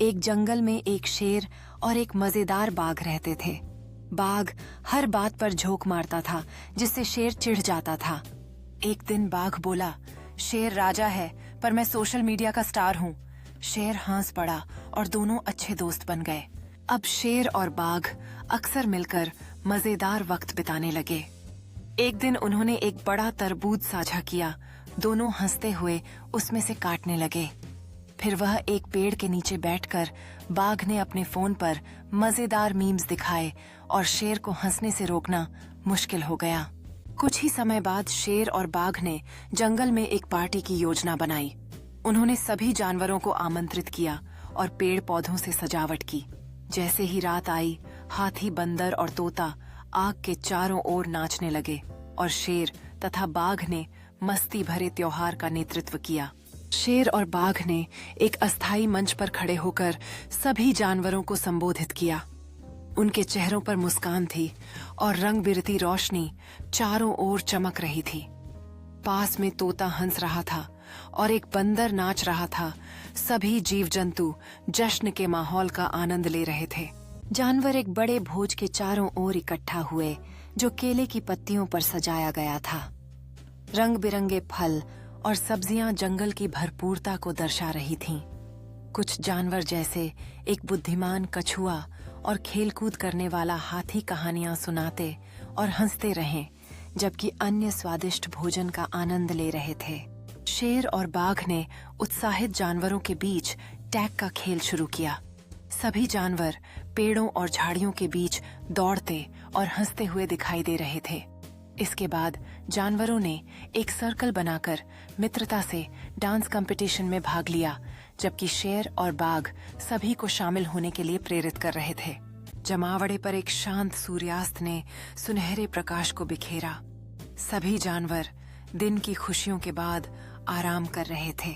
एक जंगल में एक शेर और एक मजेदार बाघ रहते थे। बाघ हर बात पर झोंक मारता था, जिससे शेर चिढ़ जाता था। एक दिन बाघ बोला, शेर राजा है पर मैं सोशल मीडिया का स्टार हूँ। शेर हंस पड़ा और दोनों अच्छे दोस्त बन गए। अब शेर और बाघ अक्सर मिलकर मजेदार वक्त बिताने लगे। एक दिन उन्होंने एक बड़ा तरबूज साझा किया। दोनों हंसते हुए उसमें से काटने लगे। फिर वह एक पेड़ के नीचे बैठकर बाघ ने अपने फोन पर मजेदार मीम्स दिखाए और शेर को हंसने से रोकना मुश्किल हो गया। कुछ ही समय बाद शेर और बाघ ने जंगल में एक पार्टी की योजना बनाई। उन्होंने सभी जानवरों को आमंत्रित किया और पेड़ पौधों से सजावट की। जैसे ही रात आई, हाथी, बंदर और तोता आग के चारों ओर नाचने लगे और शेर तथा बाघ ने मस्ती भरे त्योहार का नेतृत्व किया। शेर और बाघ ने एक अस्थायी मंच पर खड़े होकर सभी जानवरों को संबोधित किया। उनके चेहरों पर मुस्कान थी और रंग बिरती रोशनी चारों ओर चमक रही थी। पास में तोता हंस रहा था और एक बंदर नाच रहा था। सभी जीव जंतु जश्न के माहौल का आनंद ले रहे थे। जानवर एक बड़े भोज के चारों ओर इकट्ठा हुए, जो केले की पत्तियों पर सजाया गया था। रंग बिरंगे फल और सब्जियां जंगल की भरपूरता को दर्शा रही थीं। कुछ जानवर जैसे एक बुद्धिमान कछुआ और खेलकूद करने वाला हाथी कहानियां सुनाते और हंसते रहे, जबकि अन्य स्वादिष्ट भोजन का आनंद ले रहे थे। शेर और बाघ ने उत्साहित जानवरों के बीच टैग का खेल शुरू किया। सभी जानवर पेड़ों और झाड़ियों के बीच दौड़ते और हंसते हुए दिखाई दे रहे थे। इसके बाद जानवरों ने एक सर्कल बनाकर मित्रता से डांस कंपटीशन में भाग लिया, जबकि शेर और बाघ सभी को शामिल होने के लिए प्रेरित कर रहे थे। जमावड़े पर एक शांत सूर्यास्त ने सुनहरे प्रकाश को बिखेरा। सभी जानवर दिन की खुशियों के बाद आराम कर रहे थे।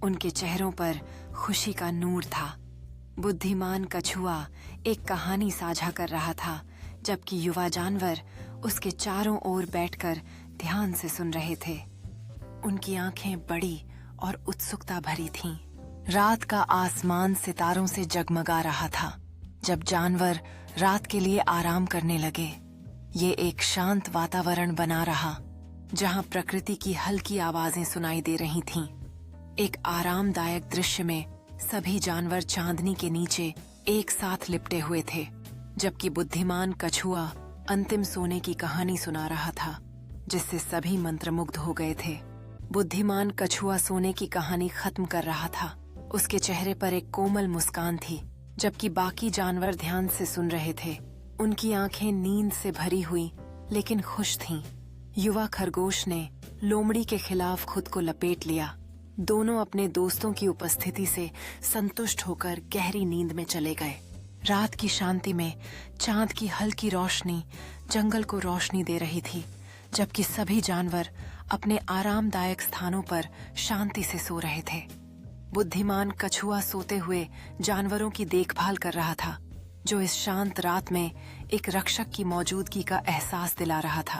उनके चेहरों पर खुशी का नूर था। बुद्धिमान कछुआ एक कहानी साझा कर रहा था, जबकि युवा जानवर उसके चारों ओर बैठकर ध्यान से सुन रहे थे। उनकी आंखें बड़ी और उत्सुकता भरी थीं। रात का आसमान सितारों से जगमगा रहा था। जब जानवर रात के लिए आराम करने लगे, ये एक शांत वातावरण बना रहा, जहां प्रकृति की हल्की आवाजें सुनाई दे रही थीं। एक आरामदायक दृश्य में सभी जानवर चांदनी के नीचे एक साथ लिपटे हुए थे, जबकि बुद्धिमान कछुआ अंतिम सोने की कहानी सुना रहा था, जिससे सभी मंत्रमुग्ध हो गए थे। बुद्धिमान कछुआ सोने की कहानी खत्म कर रहा था। उसके चेहरे पर एक कोमल मुस्कान थी, जबकि बाकी जानवर ध्यान से सुन रहे थे। उनकी आंखें नींद से भरी हुई लेकिन खुश थीं। युवा खरगोश ने लोमड़ी के खिलाफ खुद को लपेट लिया। दोनों अपने दोस्तों की उपस्थिति से संतुष्ट होकर गहरी नींद में चले गए। रात की शांति में चांद की हल्की रोशनी जंगल को रोशनी दे रही थी, जबकि सभी जानवर अपने आरामदायक स्थानों पर शांति से सो रहे थे। बुद्धिमान कछुआ सोते हुए जानवरों की देखभाल कर रहा था, जो इस शांत रात में एक रक्षक की मौजूदगी का एहसास दिला रहा था।